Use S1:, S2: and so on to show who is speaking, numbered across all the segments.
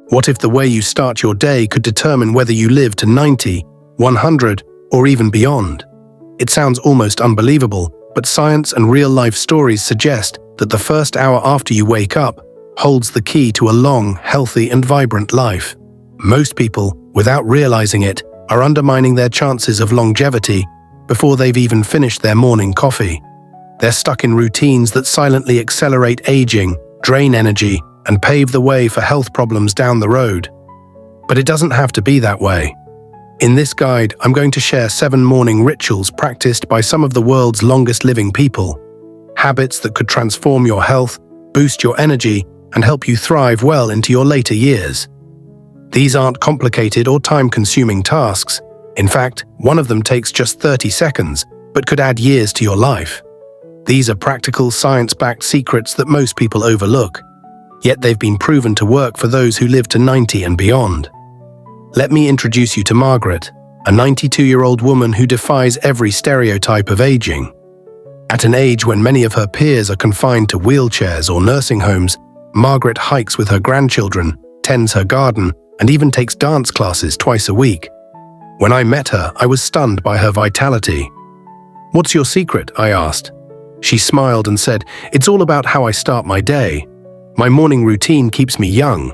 S1: What if the way you start your day could determine whether you live to 90, 100, or even beyond? It sounds almost unbelievable, but science and real-life stories suggest that the first hour after you wake up holds the key to a long, healthy, and vibrant life. Most people, without realizing it, are undermining their chances of longevity before they've even finished their morning coffee. They're stuck in routines that silently accelerate aging, drain energy, and pave the way for health problems down the road. But it doesn't have to be that way. In this guide, I'm going to share 7 morning rituals practiced by some of the world's longest-living people. Habits that could transform your health, boost your energy, and help you thrive well into your later years. These aren't complicated or time-consuming tasks. In fact, one of them takes just 30 seconds, but could add years to your life. These are practical, science-backed secrets that most people overlook, yet they've been proven to work for those who live to 90 and beyond. Let me introduce you to Margaret, a 92-year-old woman who defies every stereotype of aging. At an age when many of her peers are confined to wheelchairs or nursing homes, Margaret hikes with her grandchildren, tends her garden, and even takes dance classes twice a week. When I met her, I was stunned by her vitality. "What's your secret?" I asked. She smiled and said, "It's all about how I start my day. My morning routine keeps me young."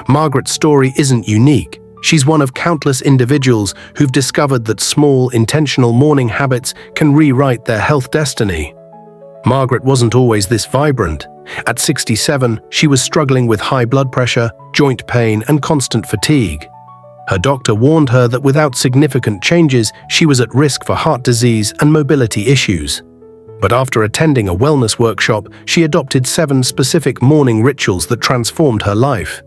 S1: Margaret's story isn't unique. She's one of countless individuals who've discovered that small, intentional morning habits can rewrite their health destiny. Margaret wasn't always this vibrant. At 67, she was struggling with high blood pressure, joint pain, and constant fatigue. Her doctor warned her that without significant changes, she was at risk for heart disease and mobility issues. But after attending a wellness workshop, she adopted 7 specific morning rituals that transformed her life.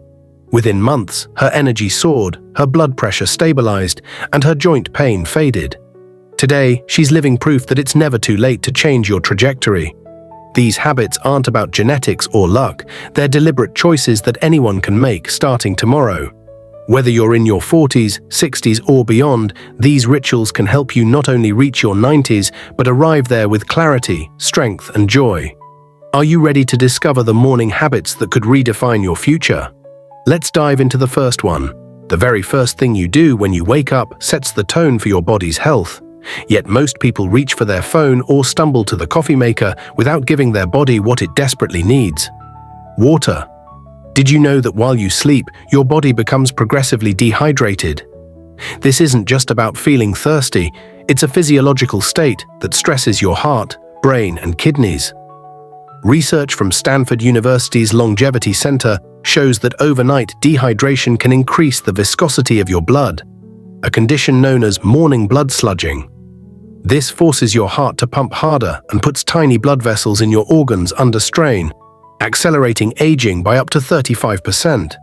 S1: Within months, her energy soared, her blood pressure stabilized, and her joint pain faded. Today, she's living proof that it's never too late to change your trajectory. These habits aren't about genetics or luck, they're deliberate choices that anyone can make starting tomorrow. Whether you're in your 40s, 60s, or beyond, these rituals can help you not only reach your 90s, but arrive there with clarity, strength, and joy. Are you ready to discover the morning habits that could redefine your future? Let's dive into the first one. The very first thing you do when you wake up sets the tone for your body's health. Yet most people reach for their phone or stumble to the coffee maker without giving their body what it desperately needs: water. Did you know that while you sleep, your body becomes progressively dehydrated? This isn't just about feeling thirsty, it's a physiological state that stresses your heart, brain, and kidneys. Research from Stanford University's Longevity Center shows that overnight dehydration can increase the viscosity of your blood, a condition known as morning blood sludging. This forces your heart to pump harder and puts tiny blood vessels in your organs under strain, accelerating aging by up to 35%.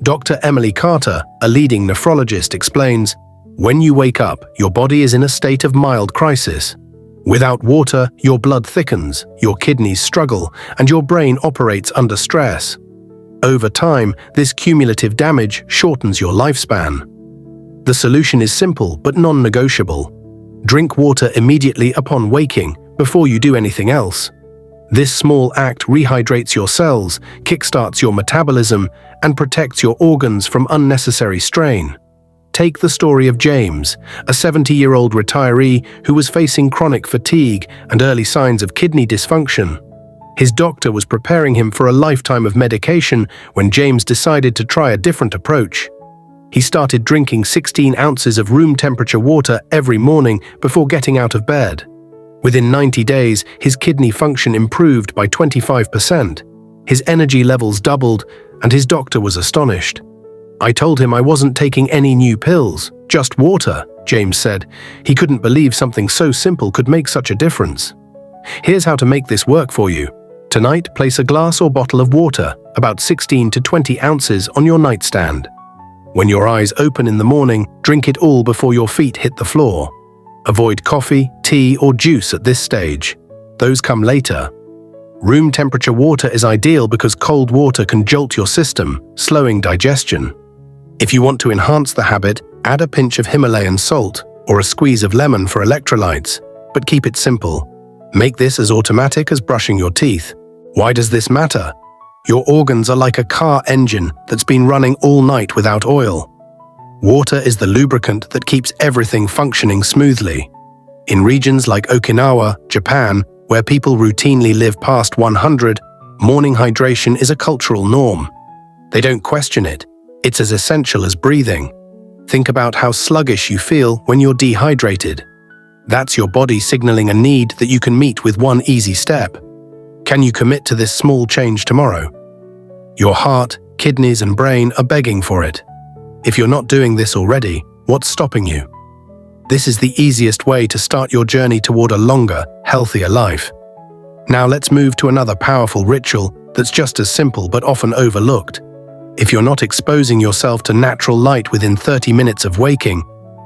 S1: Dr. Emily Carter, a leading nephrologist, explains, "When you wake up, your body is in a state of mild crisis. Without water, your blood thickens, your kidneys struggle, and your brain operates under stress. Over time, this cumulative damage shortens your lifespan." The solution is simple but non-negotiable. Drink water immediately upon waking, before you do anything else. This small act rehydrates your cells, kickstarts your metabolism, and protects your organs from unnecessary strain. Take the story of James, a 70-year-old retiree who was facing chronic fatigue and early signs of kidney dysfunction. His doctor was preparing him for a lifetime of medication when James decided to try a different approach. He started drinking 16 ounces of room-temperature water every morning before getting out of bed. Within 90 days, his kidney function improved by 25%. His energy levels doubled, and his doctor was astonished. "I told him I wasn't taking any new pills, just water," James said. He couldn't believe something so simple could make such a difference. Here's how to make this work for you. Tonight, place a glass or bottle of water, about 16 to 20 ounces, on your nightstand. When your eyes open in the morning, drink it all before your feet hit the floor. Avoid coffee, tea, or juice at this stage. Those come later. Room temperature water is ideal because cold water can jolt your system, slowing digestion. If you want to enhance the habit, add a pinch of Himalayan salt or a squeeze of lemon for electrolytes, but keep it simple. Make this as automatic as brushing your teeth. Why does this matter? Your organs are like a car engine that's been running all night without oil. Water is the lubricant that keeps everything functioning smoothly. In regions like Okinawa, Japan, where people routinely live past 100, morning hydration is a cultural norm. They don't question it. It's as essential as breathing. Think about how sluggish you feel when you're dehydrated. That's your body signaling a need that you can meet with one easy step. Can you commit to this small change tomorrow? Your heart, kidneys, and brain are begging for it. If you're not doing this already, what's stopping you? This is the easiest way to start your journey toward a longer, healthier life. Now let's move to another powerful ritual that's just as simple but often overlooked. If you're not exposing yourself to natural light within 30 minutes of waking,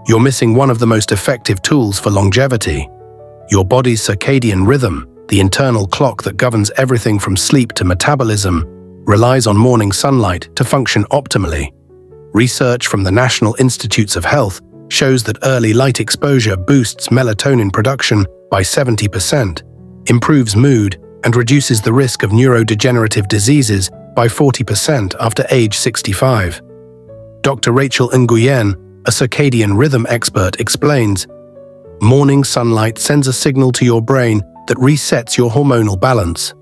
S1: you're missing one of the most effective tools for longevity. Your body's circadian rhythm, the internal clock that governs everything from sleep to metabolism, relies on morning sunlight to function optimally. Research from the National Institutes of Health shows that early light exposure boosts melatonin production by 70%, improves mood, and reduces the risk of neurodegenerative diseases by 40% after age 65. Dr. Rachel Nguyen, a circadian rhythm expert, explains, "Morning sunlight sends a signal to your brain that resets your hormonal balance.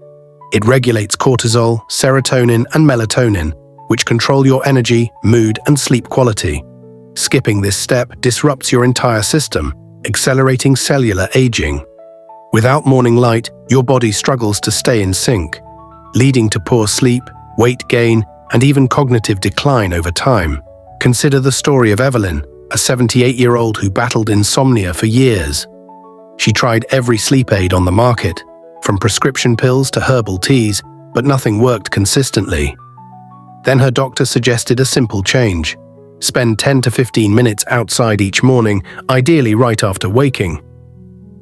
S1: It regulates cortisol, serotonin, and melatonin, which control your energy, mood, and sleep quality. Skipping this step disrupts your entire system, accelerating cellular aging. Without morning light, your body struggles to stay in sync, leading to poor sleep, weight gain, and even cognitive decline over time." Consider the story of Evelyn, a 78-year-old who battled insomnia for years. She tried every sleep aid on the market, from prescription pills to herbal teas, but nothing worked consistently. Then her doctor suggested a simple change. Spend 10 to 15 minutes outside each morning, ideally right after waking.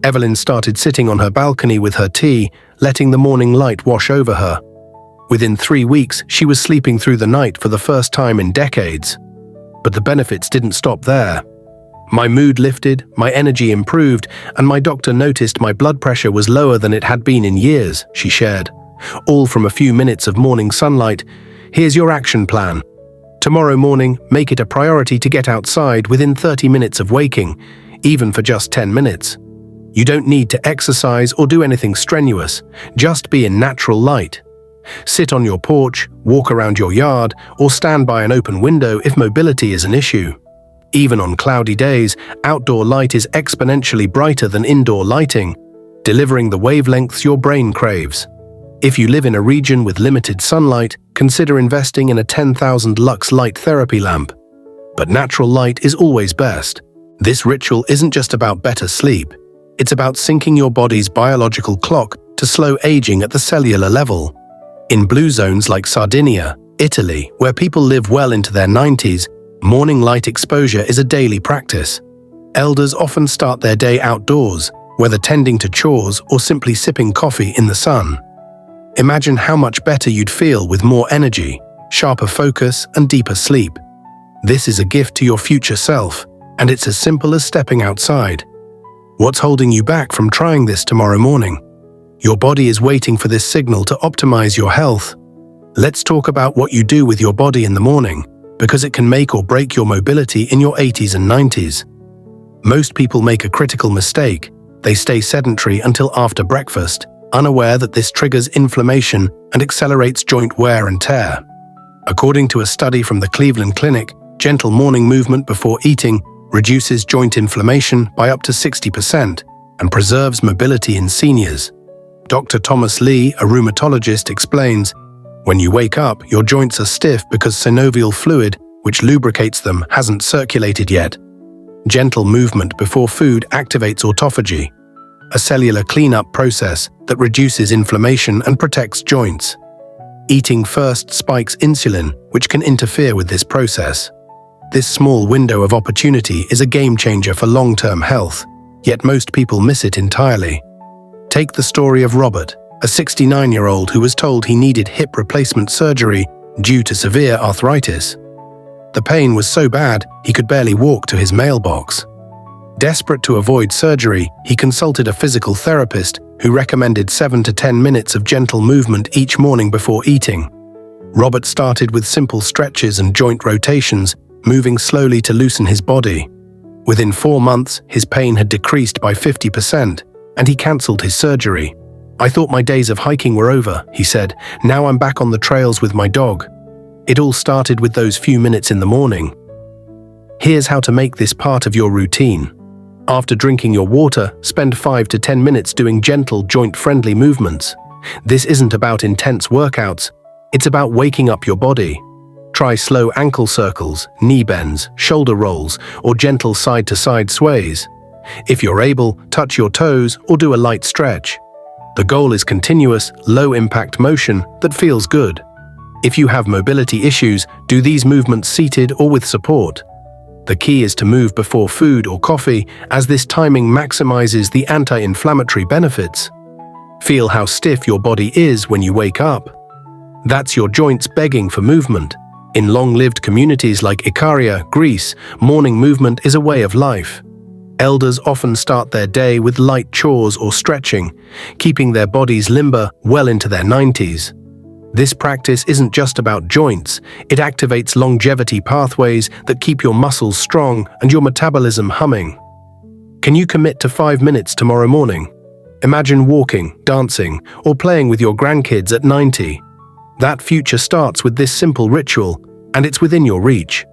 S1: Evelyn started sitting on her balcony with her tea, letting the morning light wash over her. Within 3 weeks, she was sleeping through the night for the first time in decades. But the benefits didn't stop there. "My mood lifted, my energy improved, and my doctor noticed my blood pressure was lower than it had been in years," she shared. "All from a few minutes of morning sunlight. Here's your action plan. Tomorrow morning, make it a priority to get outside within 30 minutes of waking, even for just 10 minutes. You don't need to exercise or do anything strenuous, just be in natural light. Sit on your porch, walk around your yard, or stand by an open window if mobility is an issue. Even on cloudy days, outdoor light is exponentially brighter than indoor lighting, delivering the wavelengths your brain craves. If you live in a region with limited sunlight, consider investing in a 10,000 lux light therapy lamp. But natural light is always best. This ritual isn't just about better sleep. It's about syncing your body's biological clock to slow aging at the cellular level. In blue zones like Sardinia, Italy, where people live well into their 90s, morning light exposure is a daily practice. Elders often start their day outdoors, whether tending to chores or simply sipping coffee in the sun. Imagine how much better you'd feel with more energy, sharper focus, and deeper sleep. This is a gift to your future self, and it's as simple as stepping outside. What's holding you back from trying this tomorrow morning? Your body is waiting for this signal to optimize your health. Let's talk about what you do with your body in the morning, because it can make or break your mobility in your 80s and 90s. Most people make a critical mistake. They stay sedentary until after breakfast, unaware that this triggers inflammation and accelerates joint wear and tear. According to a study from the Cleveland Clinic, gentle morning movement before eating reduces joint inflammation by up to 60% and preserves mobility in seniors. Dr. Thomas Lee, a rheumatologist, explains, "When you wake up, your joints are stiff because synovial fluid, which lubricates them, hasn't circulated yet. Gentle movement before food activates autophagy, a cellular cleanup process that reduces inflammation and protects joints. Eating first spikes insulin, which can interfere with this process. This small window of opportunity is a game changer for long-term health, yet most people miss it entirely. Take the story of Robert, a 69-year-old who was told he needed hip replacement surgery due to severe arthritis. The pain was so bad he could barely walk to his mailbox. Desperate to avoid surgery, he consulted a physical therapist who recommended 7 to 10 minutes of gentle movement each morning before eating. Robert started with simple stretches and joint rotations, moving slowly to loosen his body. Within 4 months, his pain had decreased by 50%, and he cancelled his surgery. "I thought my days of hiking were over," he said. "Now I'm back on the trails with my dog." It all started with those few minutes in the morning. Here's how to make this part of your routine. After drinking your water, spend 5 to 10 minutes doing gentle, joint-friendly movements. This isn't about intense workouts, it's about waking up your body. Try slow ankle circles, knee bends, shoulder rolls, or gentle side-to-side sways. If you're able, touch your toes or do a light stretch. The goal is continuous, low-impact motion that feels good. If you have mobility issues, do these movements seated or with support. The key is to move before food or coffee, as this timing maximizes the anti-inflammatory benefits. Feel how stiff your body is when you wake up. That's your joints begging for movement. In long-lived communities like Ikaria, Greece, morning movement is a way of life. Elders often start their day with light chores or stretching, keeping their bodies limber well into their 90s. This practice isn't just about joints, it activates longevity pathways that keep your muscles strong and your metabolism humming. Can you commit to 5 minutes tomorrow morning? Imagine walking, dancing, or playing with your grandkids at 90. That future starts with this simple ritual, and it's within your reach.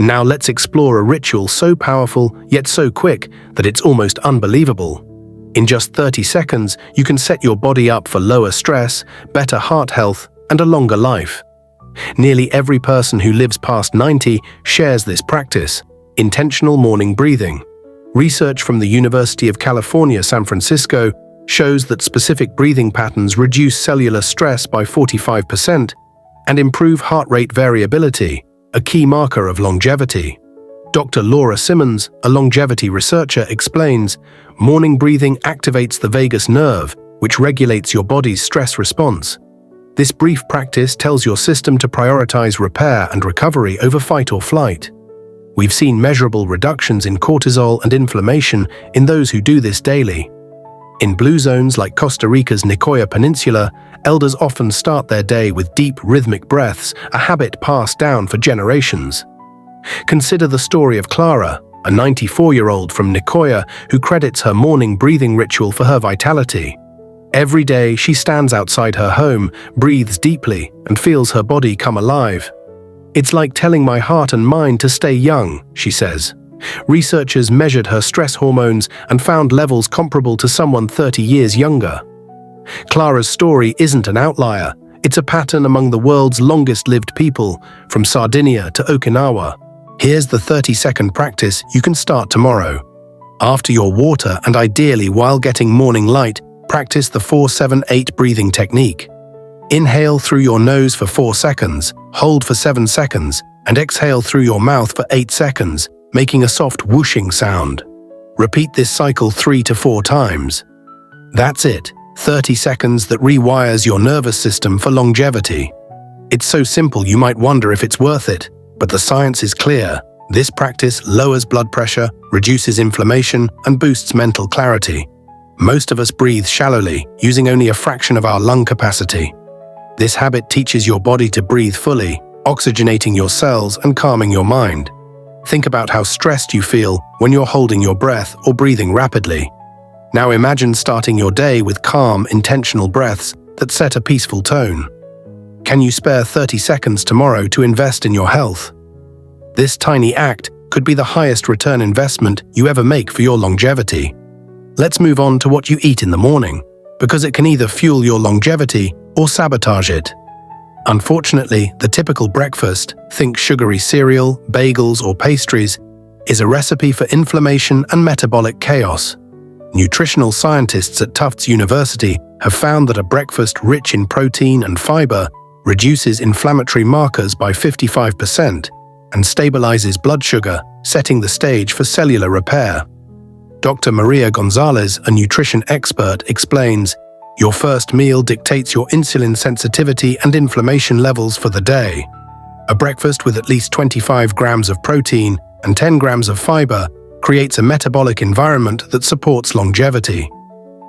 S1: Now let's explore a ritual so powerful yet so quick that it's almost unbelievable. In just 30 seconds, you can set your body up for lower stress, better heart health, and a longer life. Nearly every person who lives past 90 shares this practice: intentional morning breathing. Research from the University of California, San Francisco, shows that specific breathing patterns reduce cellular stress by 45% and improve heart rate variability, a key marker of longevity. Dr. Laura Simmons, a longevity researcher, explains, morning breathing activates the vagus nerve, which regulates your body's stress response. This brief practice tells your system to prioritize repair and recovery over fight or flight. We've seen measurable reductions in cortisol and inflammation in those who do this daily. In blue zones like Costa Rica's Nicoya Peninsula, elders often start their day with deep, rhythmic breaths, a habit passed down for generations. Consider the story of Clara, a 94-year-old from Nicoya who credits her morning breathing ritual for her vitality. Every day, she stands outside her home, breathes deeply, and feels her body come alive. "It's like telling my heart and mind to stay young," she says. Researchers measured her stress hormones and found levels comparable to someone 30 years younger. Clara's story isn't an outlier. It's a pattern among the world's longest-lived people, from Sardinia to Okinawa. Here's the 30-second practice you can start tomorrow. After your water, and ideally while getting morning light, practice the 4-7-8 breathing technique. Inhale through your nose for 4 seconds, hold for 7 seconds, and exhale through your mouth for 8 seconds, making a soft whooshing sound. Repeat this cycle 3 to 4 times. That's it, 30 seconds that rewires your nervous system for longevity. It's so simple you might wonder if it's worth it, but the science is clear. This practice lowers blood pressure, reduces inflammation, and boosts mental clarity. Most of us breathe shallowly, using only a fraction of our lung capacity. This habit teaches your body to breathe fully, oxygenating your cells and calming your mind. Think about how stressed you feel when you're holding your breath or breathing rapidly. Now imagine starting your day with calm, intentional breaths that set a peaceful tone. Can you spare 30 seconds tomorrow to invest in your health? This tiny act could be the highest return investment you ever make for your longevity. Let's move on to what you eat in the morning, because it can either fuel your longevity or sabotage it. Unfortunately, the typical breakfast, think sugary cereal, bagels, or pastries, is a recipe for inflammation and metabolic chaos. Nutritional scientists at Tufts University have found that a breakfast rich in protein and fiber reduces inflammatory markers by 55% and stabilizes blood sugar, setting the stage for cellular repair. Dr. Maria Gonzalez, a nutrition expert, explains, "Your first meal dictates your insulin sensitivity and inflammation levels for the day. A breakfast with at least 25 grams of protein and 10 grams of fiber creates a metabolic environment that supports longevity.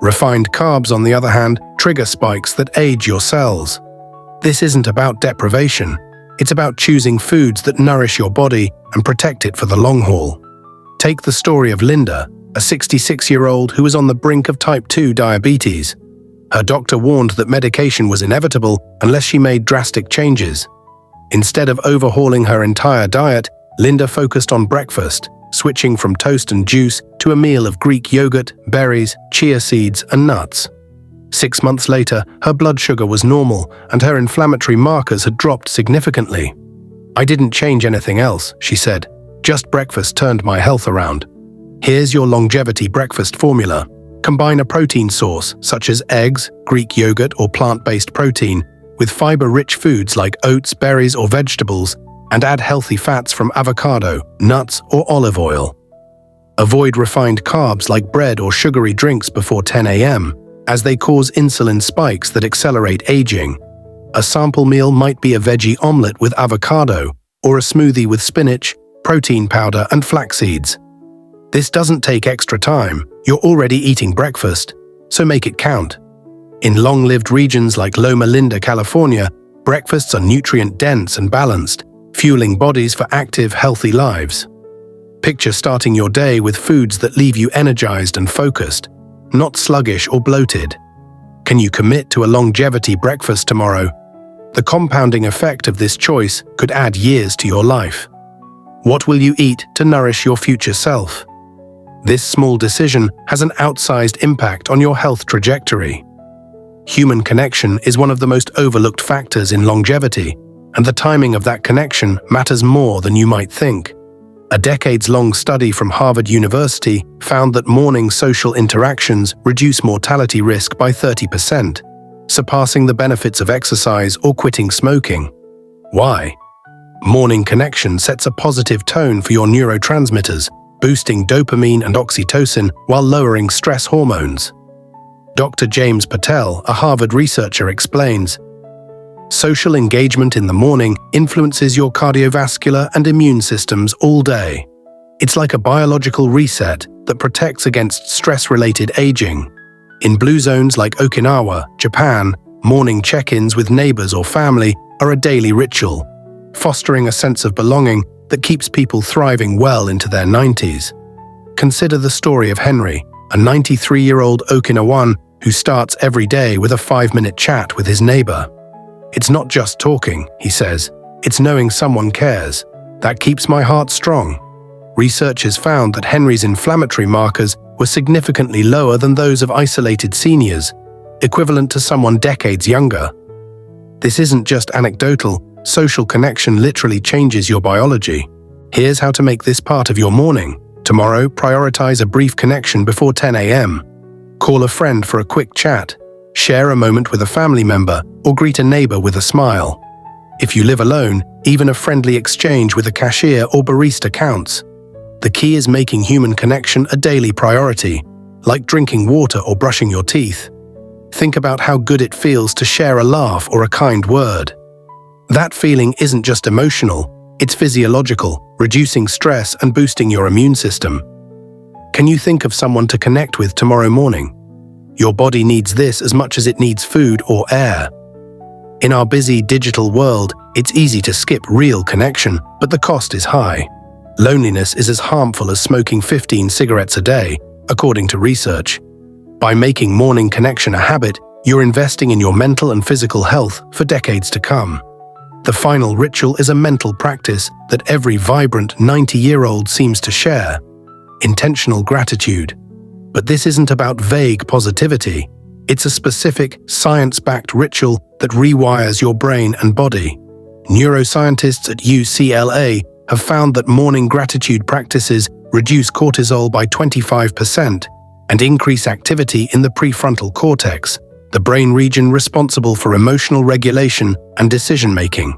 S1: Refined carbs, on the other hand, trigger spikes that age your cells. This isn't about deprivation. It's about choosing foods that nourish your body and protect it for the long haul. Take the story of Linda, a 66-year-old who was on the brink of type 2 diabetes. Her doctor warned that medication was inevitable unless she made drastic changes. Instead of overhauling her entire diet, Linda focused on breakfast, switching from toast and juice to a meal of Greek yogurt, berries, chia seeds, and nuts. 6 months later, her blood sugar was normal and her inflammatory markers had dropped significantly. "I didn't change anything else," she said. "Just breakfast turned my health around." Here's your longevity breakfast formula. Combine a protein source, such as eggs, Greek yogurt, or plant-based protein, with fiber-rich foods like oats, berries, or vegetables, and add healthy fats from avocado, nuts, or olive oil. Avoid refined carbs like bread or sugary drinks before 10 a.m., as they cause insulin spikes that accelerate aging. A sample meal might be a veggie omelette with avocado, or a smoothie with spinach, protein powder, and flax seeds. This doesn't take extra time. You're already eating breakfast, so make it count. In long-lived regions like Loma Linda, California, breakfasts are nutrient-dense and balanced, fueling bodies for active, healthy lives. Picture starting your day with foods that leave you energized and focused, not sluggish or bloated. Can you commit to a longevity breakfast tomorrow? The compounding effect of this choice could add years to your life. What will you eat to nourish your future self? This small decision has an outsized impact on your health trajectory. Human connection is one of the most overlooked factors in longevity, and the timing of that connection matters more than you might think. A decades-long study from Harvard University found that morning social interactions reduce mortality risk by 30%, surpassing the benefits of exercise or quitting smoking. Why? Morning connection sets a positive tone for your neurotransmitters, boosting dopamine and oxytocin while lowering stress hormones. Dr. James Patel, a Harvard researcher, explains, "Social engagement in the morning influences your cardiovascular and immune systems all day. It's like a biological reset that protects against stress-related aging. In blue zones like Okinawa, Japan, morning check-ins with neighbors or family are a daily ritual, fostering a sense of belonging that keeps people thriving well into their 90s. Consider the story of Henry, a 93-year-old Okinawan who starts every day with a 5-minute chat with his neighbor. "It's not just talking," he says, "it's knowing someone cares. That keeps my heart strong." Researchers found that Henry's inflammatory markers were significantly lower than those of isolated seniors, equivalent to someone decades younger. This isn't just anecdotal. Social connection literally changes your biology. Here's how to make this part of your morning. Tomorrow, prioritize a brief connection before 10 a.m. Call a friend for a quick chat. Share a moment with a family member or greet a neighbor with a smile. If you live alone, even a friendly exchange with a cashier or barista counts. The key is making human connection a daily priority, like drinking water or brushing your teeth. Think about how good it feels to share a laugh or a kind word. That feeling isn't just emotional, it's physiological, reducing stress and boosting your immune system. Can you think of someone to connect with tomorrow morning? Your body needs this as much as it needs food or air. In our busy digital world, it's easy to skip real connection, but the cost is high. Loneliness is as harmful as smoking 15 cigarettes a day, according to research. By making morning connection a habit, you're investing in your mental and physical health for decades to come. The final ritual is a mental practice that every vibrant 90-year-old seems to share: intentional gratitude. But this isn't about vague positivity. It's a specific, science-backed ritual that rewires your brain and body. Neuroscientists at UCLA have found that morning gratitude practices reduce cortisol by 25% and increase activity in the prefrontal cortex, the brain region responsible for emotional regulation and decision-making.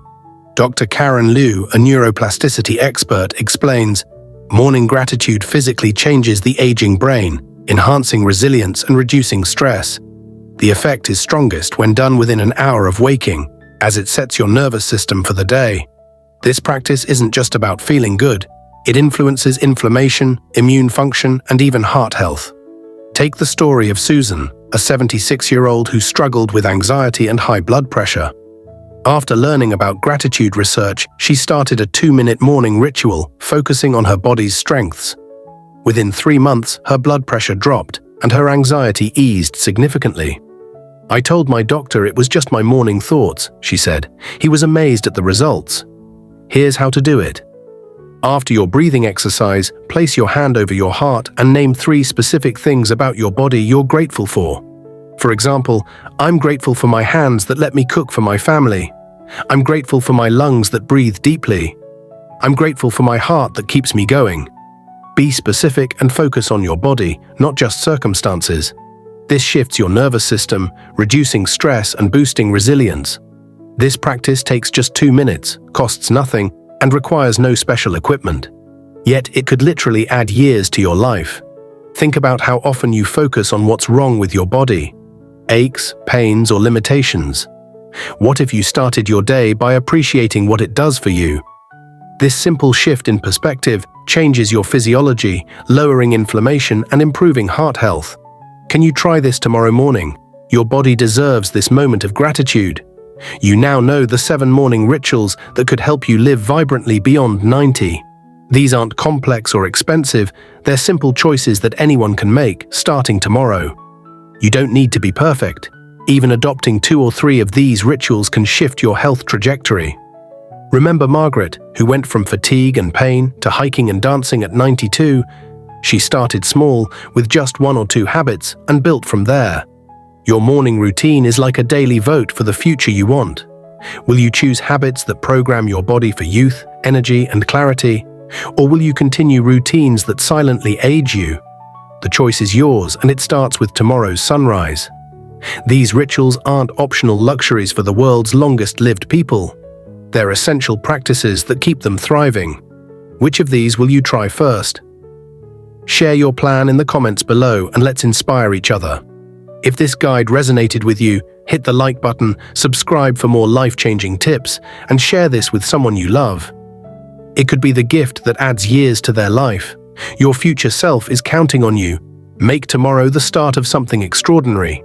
S1: Dr. Karen Liu, a neuroplasticity expert, explains, "Morning gratitude physically changes the aging brain, enhancing resilience and reducing stress. The effect is strongest when done within an hour of waking, as it sets your nervous system for the day." This practice isn't just about feeling good. It influences inflammation, immune function, and even heart health. Take the story of Susan, a 76-year-old who struggled with anxiety and high blood pressure. After learning about gratitude research, she started a 2-minute morning ritual focusing on her body's strengths. Within 3 months, her blood pressure dropped and her anxiety eased significantly. "I told my doctor it was just my morning thoughts," she said. "He was amazed at the results." Here's how to do it. After your breathing exercise, place your hand over your heart and name 3 specific things about your body you're grateful for. For example, "I'm grateful for my hands that let me cook for my family. I'm grateful for my lungs that breathe deeply. I'm grateful for my heart that keeps me going." Be specific and focus on your body, not just circumstances. This shifts your nervous system, reducing stress and boosting resilience. This practice takes just 2 minutes, costs nothing, and requires no special equipment. Yet it could literally add years to your life. Think about how often you focus on what's wrong with your body: aches, pains, or limitations. What if you started your day by appreciating what it does for you? This simple shift in perspective changes your physiology, lowering inflammation and improving heart health. Can you try this tomorrow morning? Your body deserves this moment of gratitude. You now know the 7 morning rituals that could help you live vibrantly beyond 90. These aren't complex or expensive, they're simple choices that anyone can make, starting tomorrow. You don't need to be perfect. Even adopting 2 or 3 of these rituals can shift your health trajectory. Remember Margaret, who went from fatigue and pain to hiking and dancing at 92? She started small, with just 1 or 2 habits, and built from there. Your morning routine is like a daily vote for the future you want. Will you choose habits that program your body for youth, energy, and clarity? Or will you continue routines that silently age you? The choice is yours, and it starts with tomorrow's sunrise. These rituals aren't optional luxuries for the world's longest-lived people. They're essential practices that keep them thriving. Which of these will you try first? Share your plan in the comments below and let's inspire each other. If this guide resonated with you, hit the like button, subscribe for more life-changing tips, and share this with someone you love. It could be the gift that adds years to their life. Your future self is counting on you. Make tomorrow the start of something extraordinary.